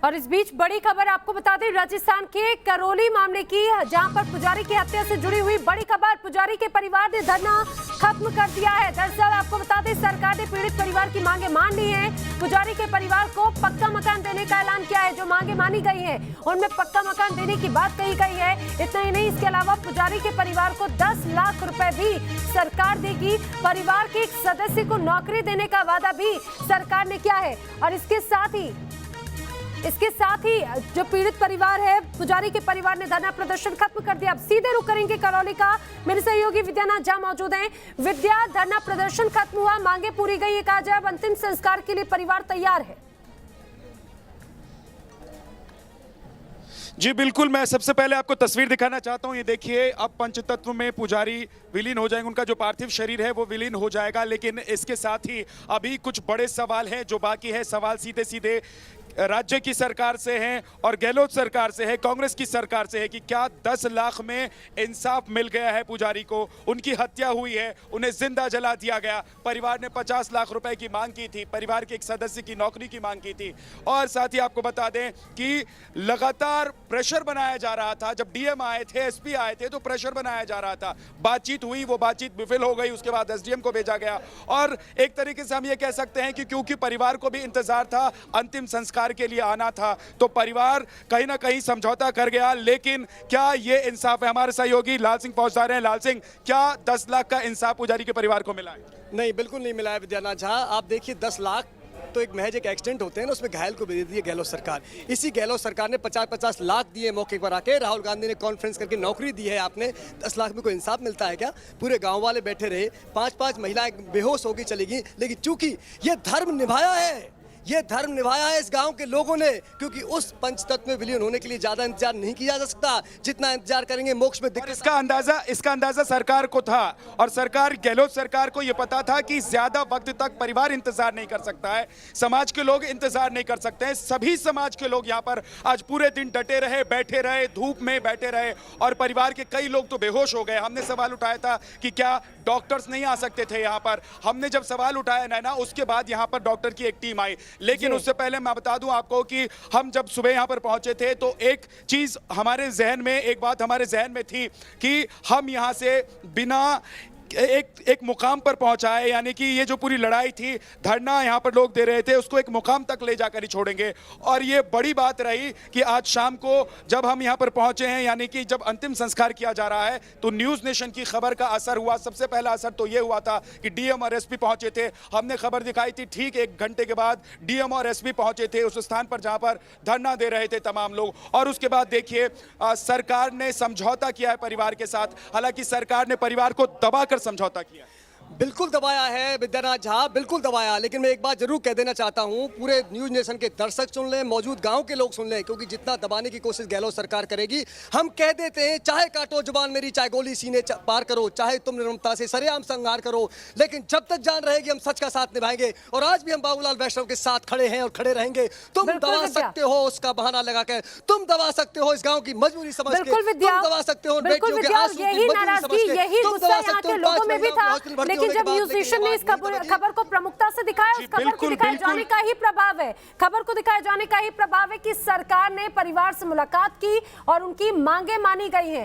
और इस बीच बड़ी खबर आपको बता दें राजस्थान के करौली मामले की, जहां पर पुजारी की हत्या से जुड़ी हुई बड़ी खबर। पुजारी के परिवार ने धरना खत्म कर दिया है। दरअसल आपको बता दें सरकार ने पीड़ित परिवार की मांगे मान ली हैं। पुजारी के परिवार को पक्का मकान देने का ऐलान किया है। जो मांगे मानी गई है उनमें पक्का मकान देने की बात कही गई है। इतना ही नहीं, इसके अलावा पुजारी के परिवार को 10 लाख रुपए भी सरकार देगी। परिवार के एक सदस्य को नौकरी देने का वादा भी सरकार ने किया है। और इसके साथ ही जो पीड़ित परिवार है, पुजारी के परिवार ने धरना प्रदर्शन खत्म कर दिया। अब सीधे रुख करेंगे करौली का। मेरे सहयोगी विद्यानाथ झा मौजूद हैं। विद्या, धरना प्रदर्शन खत्म हुआ, मांगे पूरी गई, कहा जाए अब अंतिम संस्कार के लिए परिवार तैयार है। जी बिल्कुल, मैं सबसे पहले आपको तस्वीर दिखाना चाहता हूं। ये देखिए, अब पंचतत्व में पुजारी विलीन हो जाएंगे, उनका जो पार्थिव शरीर है वो विलीन हो जाएगा। लेकिन इसके साथ ही अभी कुछ बड़े सवाल हैं जो बाकी है। सवाल सीधे सीधे राज्य की सरकार से हैं और गहलोत सरकार से है, कांग्रेस की सरकार से है कि क्या 10 लाख में इंसाफ मिल गया है पुजारी को? उनकी हत्या हुई है, उन्हें जिंदा जला दिया गया। परिवार ने 50 लाख रुपए की मांग की थी, परिवार के एक सदस्य की नौकरी की मांग की थी। और साथ ही आपको बता दें कि लगातार प्रेशर बनाया जा रहा था। जब डीएम आए थे, एसपी आए थे, तो प्रेशर बनाया जा रहा था। बातचीत हुई, वो बातचीत विफल हो गई। उसके बाद एसडीएम को भेजा गया। और एक तरीके से हम ये कह सकते हैं कि क्योंकि परिवार को भी इंतजार था, अंतिम संस्कार के लिए आना था, तो परिवार कहीं ना कहीं समझौता कर गया। लेकिन क्या ये इंसाफ है? हमारे सहयोगी लाल सिंह पहुंचदार हैं। लाल सिंह, क्या 10 लाख का इंसाफ पुजारी के परिवार को मिला है? नहीं, बिल्कुल नहीं मिला है विद्यानाथ झा। आप देखिए, 10 लाख तो एक महज एक एक्सीडेंट होते हैं ना, उसमें घायल को भी दे दी है गहलोत सरकार। इसी गहलोत सरकार ने 50-50 लाख दिए मौके पर आके। राहुल गांधी ने कॉन्फ्रेंस करके नौकरी दी है। आपने 10 लाख में कोई इंसाफ मिलता है क्या? पूरे गांव वाले बैठे रहे, 5-5 महिलाएं बेहोश होगी चली गई। लेकिन चूंकि ये धर्म निभाया है, ये धर्म निभाया है इस गांव के लोगों ने, क्योंकि उस पंचतत्व में विलीन होने के लिए ज्यादा इंतजार नहीं किया जा सकता जितना इंतजार करेंगे मोक्ष में दिक्कत। इसका अंदाजा सरकार को था, और सरकार, गहलोत सरकार को यह पता था कि ज्यादा वक्त तक परिवार इंतजार नहीं कर सकता है, समाज के लोग इंतजार नहीं कर सकते हैं। सभी समाज के लोग यहाँ पर आज पूरे दिन डटे रहे, बैठे रहे, धूप में बैठे रहे, और परिवार के कई लोग तो बेहोश हो गए। हमने सवाल उठाया था कि क्या डॉक्टर्स नहीं आ सकते थे यहाँ पर। हमने जब सवाल उठाया नैना, उसके बाद यहाँ पर डॉक्टर की एक टीम आई। लेकिन उससे पहले मैं बता दूं आपको कि हम जब सुबह यहां पर पहुंचे थे तो एक चीज हमारे जहन में, एक बात हमारे जहन में थी कि हम यहां से बिना एक मुकाम पर पहुंचा है, यानी कि ये जो पूरी लड़ाई थी, धरना यहां पर लोग दे रहे थे, उसको एक मुकाम तक ले जाकर ही छोड़ेंगे। और ये बड़ी बात रही कि आज शाम को जब हम यहां पर पहुंचे हैं, यानी कि जब अंतिम संस्कार किया जा रहा है, तो न्यूज नेशन की खबर का असर हुआ। सबसे पहला असर तो ये हुआ था कि डीएम और एसपी पहुंचे थे। हमने खबर दिखाई थी, ठीक 1 घंटे के बाद डीएम और एसपी पहुंचे थे उस स्थान पर जहां पर धरना दे रहे थे तमाम लोग। और उसके बाद देखिए, सरकार ने समझौता किया है परिवार के साथ। हालांकि सरकार ने परिवार को दबाकर समझौता किया। बिल्कुल दबाया है विद्यानाथ झा, बिल्कुल दबाया। लेकिन मैं एक बात जरूर कह देना चाहता हूं, पूरे न्यूज नेशन के दर्शक सुन लें, मौजूद गांव के लोग सुन लें, क्योंकि जितना दबाने की कोशिश गहलोत सरकार करेगी, हम कह देते हैं, चाहे काटो जुबान मेरी, चाहे गोली सीने पार करो, चाहे तुम निर्ममता से सरेआम संहार करो, लेकिन जब तक जान रहेगी हम सच का साथ निभाएंगे। और आज भी हम बाबूलाल वैष्णव के साथ खड़े हैं और खड़े रहेंगे। तुम दबा सकते हो उसका बहाना लगाकर, तुम दबा सकते हो इस गाँव की मजबूरी समझ के, तुम दबा सकते हो बेटियों के आंसू की मजबूरी समझ के, तुम दबा सकते हो 5 महिलाओं को हॉस्पिटल भर्ती होने के बाद। ने इस खबर को प्रमुखता से दिखाया। उस खबर को दिखाए जाने का ही प्रभाव है, खबर को दिखाए जाने का ही प्रभाव है कि सरकार ने परिवार से मुलाकात की और उनकी मांगे मानी गई हैं।